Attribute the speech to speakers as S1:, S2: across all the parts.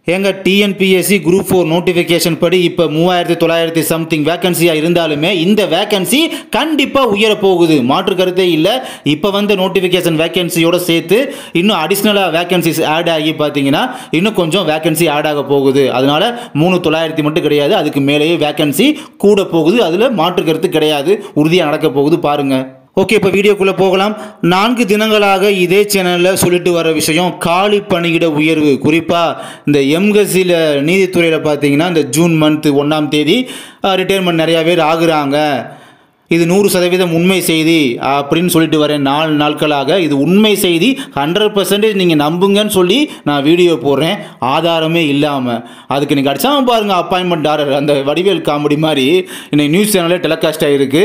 S1: எங்க TNPSC group 4 notification படி இப்போ 3900 சம்திங் வேகன்சியாக இருந்தாலுமே இந்த வேகன்சி கண்டிப்பாக உயர போகுது, மாற்று கருத்தே இல்லை. இப்போ வந்து நோட்டிஃபிகேஷன் வேகன்சியோட சேர்த்து இன்னும் அடிஷ்னலாக வேகன்சிஸ் ஆட் ஆகி பார்த்தீங்கன்னா இன்னும் கொஞ்சம் வேகன்சி ஆட் ஆக போகுது. அதனால 3900 மட்டும் கிடையாது, அதுக்கு மேலேயே வேகன்சி கூட போகுது. அதில் மாற்று கருத்து கிடையாது, உறுதியாக நடக்க போகுது பாருங்க. ஓகே, இப்போ வீடியோக்குள்ளே போகலாம். 4 தினங்களாக இதே சேனலில் சொல்லிட்டு வர விஷயம் காலி பணியிட உயர்வு. குறிப்பாக இந்த எம்கசியில் நீதித்துறையில் பார்த்தீங்கன்னா இந்த ஜூன் மந்த் 1ஆம் தேதி ரிட்டையர்மெண்ட் நிறையா பேர் ஆகுறாங்க. இது 100% உண்மை செய்தி அப்படின்னு சொல்லிட்டு வரேன் 4 நாட்களாக. இது உண்மை செய்தி, 100% நீங்கள் நம்புங்கன்னு சொல்லி நான் வீடியோ போடுறேன், ஆதாரமே இல்லாமல். அதுக்கு நீங்கள் அடிச்சாமல் பாருங்கள் அப்பாயின்மெண்ட் ஆர்டர், அந்த வடிவேல் காமெடி மாதிரி இன்னைக்கு நியூஸ் சேனலில் டெலிகாஸ்ட் ஆகிருக்கு.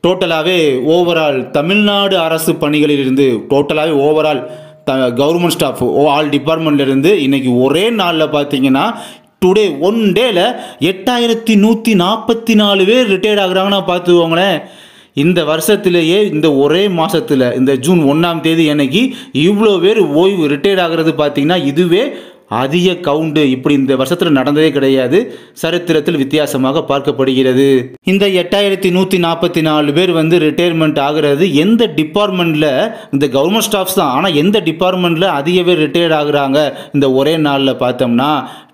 S1: டோட்டலாகவே ஓவரால் தமிழ்நாடு அரசு பணிகளிலிருந்து டோட்டலாகவே ஓவரால் கவர்மெண்ட் ஸ்டாஃப் ஆல் டிபார்ட்மெண்ட்லேருந்து இன்றைக்கி ஒரே நாளில் பார்த்தீங்கன்னா டுடே ஒன் டேல 8144 பேர் ரிட்டையர்ட் ஆகுறாங்கன்னா பார்த்துக்கோங்களேன். இந்த வருஷத்துலேயே இந்த ஒரே மாதத்தில் இந்த ஜூன் 1ஆம் தேதி அன்னைக்கு இவ்வளோ பேர் ஓய்வு ரிட்டையர்ட் ஆகிறது பார்த்தீங்கன்னா இதுவே அதிக கவுண்டு. இப்படி இந்த வருஷத்தில் நடந்ததே கிடையாது, சரித்திரத்தில் வித்தியாசமாக பார்க்கப்படுகிறது. இந்த 8144 பேர் வந்து ரிட்டையர்மெண்ட் ஆகிறது எந்த டிபார்ட்மெண்ட்டில், இந்த கவர்மெண்ட் ஸ்டாஃப்ஸ் தான். ஆனால் எந்த டிபார்ட்மெண்ட்டில் அதிக பேர் ரிட்டையர்ட் ஆகுறாங்க இந்த ஒரே நாளில் பார்த்தோம்னா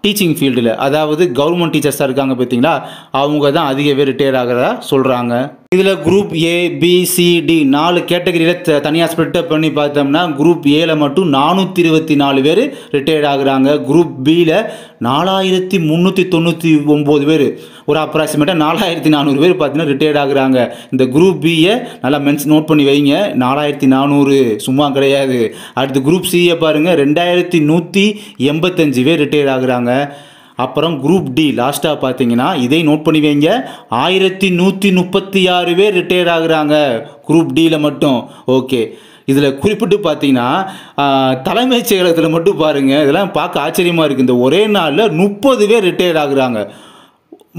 S1: டீச்சிங் ஃபீல்டில், அதாவது கவர்மெண்ட் டீச்சர்ஸாக இருக்காங்க பார்த்தீங்களா, அவங்க தான் அதிக பேர் ரிட்டையர் ஆகிறதா சொல்கிறாங்க. இதில் group A B C D 4 கேட்டகரியில் தனியாக ஸ்ப்ளிட்டப் பண்ணி பார்த்தோம்னா குரூப் ஏல மட்டும் 424 பேர் ரிட்டையர்ட் ஆகுறாங்க. குரூப் பியில் 4399 பேர், ஒரு அப்ராக்சிமேட்டாக 4400 பேர் பார்த்தீங்கன்னா ரிட்டையர்ட் ஆகுறாங்க. இந்த குரூப் பியை நல்லா நோட் பண்ணி வைங்க, 4400 சும்மா கிடையாது. அடுத்து குரூப் சியை பாருங்கள், 2185 பேர் ரிட்டையர்ட் ஆகுறாங்க. அப்புறம் குரூப் டி லாஸ்ட்டாக பார்த்தீங்கன்னா இதை நோட் பண்ணி வைங்க, 1136 பேர் ரிட்டையர் ஆகுறாங்க குரூப் டியில் மட்டும். ஓகே, இதில் குறிப்பிட்டு பார்த்தீங்கன்னா தலைமைச் செயலகத்தில் மட்டும் பாருங்கள், இதெல்லாம் பார்க்க ஆச்சரியமாக இருக்குது. இந்த ஒரே நாளில் 30 பேர் ரிட்டையர் ஆகுறாங்க.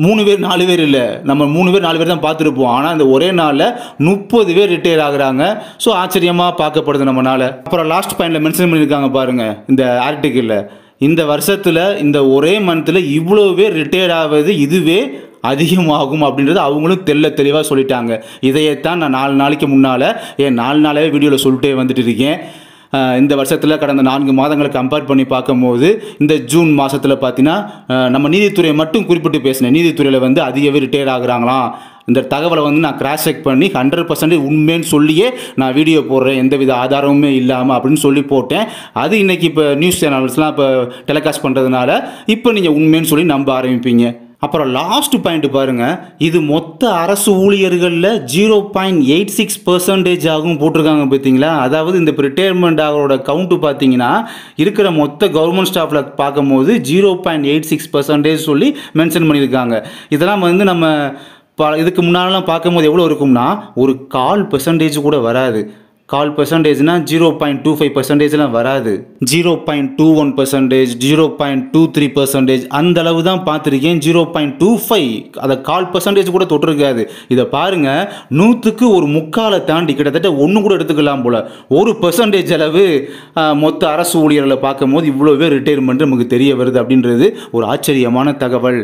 S1: 3 பேர் 4 பேர் இல்லை, நம்ம 3 பேர் 4 பேர் தான் பார்த்துருப்போம். ஆனால் இந்த ஒரே நாளில் 30 பேர் ரிட்டையர் ஆகுறாங்க. ஸோ ஆச்சரியமாக பார்க்கப்படுது நம்மளால். அப்புறம் லாஸ்ட் பாயிண்டில் மென்ஷன் பண்ணியிருக்காங்க பாருங்கள் இந்த ஆர்டிக்கிளில், இந்த வருஷத்தில் இந்த ஒரே மந்தில் இவ்வளோ பேர் ரிட்டையர் ஆவது இதுவே அதிகமாகும் அப்படின்றது அவங்களும் தெளிவாக சொல்லிட்டாங்க. இதையத்தான் நான் 4 நாளைக்கு முன்னால் 4 நாளாகவே வீடியோவில் சொல்லிட்டே வந்துட்டு இருக்கேன். இந்த வருஷத்தில் கடந்த 4 மாதங்களை கம்பேர் பண்ணி பார்க்கும்போது இந்த ஜூன் மாதத்தில் பார்த்தீங்கன்னா நம்ம நீதித்துறையை மட்டும் குறிப்பிட்டு பேசினேன். நீதித்துறையில் வந்து அதிக பேர் ரிட்டையர் ஆகுறாங்களாம். இந்த தகவலை வந்து நான் கிராஸ் செக் பண்ணி 100% உண்மைன்னு சொல்லியே நான் வீடியோ போடுறேன், எந்தவித ஆதாரமுமே இல்லாமல் அப்படின்னு சொல்லி போட்டேன். அது இன்றைக்கி இப்போ நியூஸ் சேனல்ஸ்லாம் இப்போ டெலிகாஸ்ட் பண்ணுறதுனால இப்போ நீங்கள் உண்மைன்னு சொல்லி நம்ப ஆரம்பிப்பீங்க. அப்புறம் லாஸ்ட் பாயிண்ட் பாருங்கள், இது மொத்த அரசு ஊழியர்களில் 0.86% ஆகும் போட்டிருக்காங்க பார்த்தீங்களா. அதாவது இந்த ரிட்டையர்மெண்ட் ஆகிறோட கவுண்ட்டு பார்த்தீங்கன்னா இருக்கிற மொத்த கவர்மெண்ட் ஸ்டாஃபில் பார்க்கும்போது 0.86% சொல்லி மென்ஷன் பண்ணியிருக்காங்க. இதெல்லாம் வந்து நம்ம இதுக்கு முன்னாலாம் பார்க்கும்போது எவ்வளோ இருக்கும்னா ஒரு 0.25% கூட வராது. 0.25%னா 0.25%லாம் வராது, 0.21%, 0.23% அந்த அளவு தான் பார்த்துருக்கேன். 0.25 அதை 0.5% கூட தொட்டிருக்காது. இதை பாருங்கள், 100க்கு ஒரு முக்காலை தாண்டி கிட்டத்தட்ட 1 கூட எடுத்துக்கலாம் போல் 1% அளவு மொத்த அரசு ஊழியர்களை பார்க்கும்போது இவ்வளோ பேர் ரிட்டையர்மெண்ட் நமக்கு தெரிய வருது அப்படின்றது ஒரு ஆச்சரியமான தகவல்.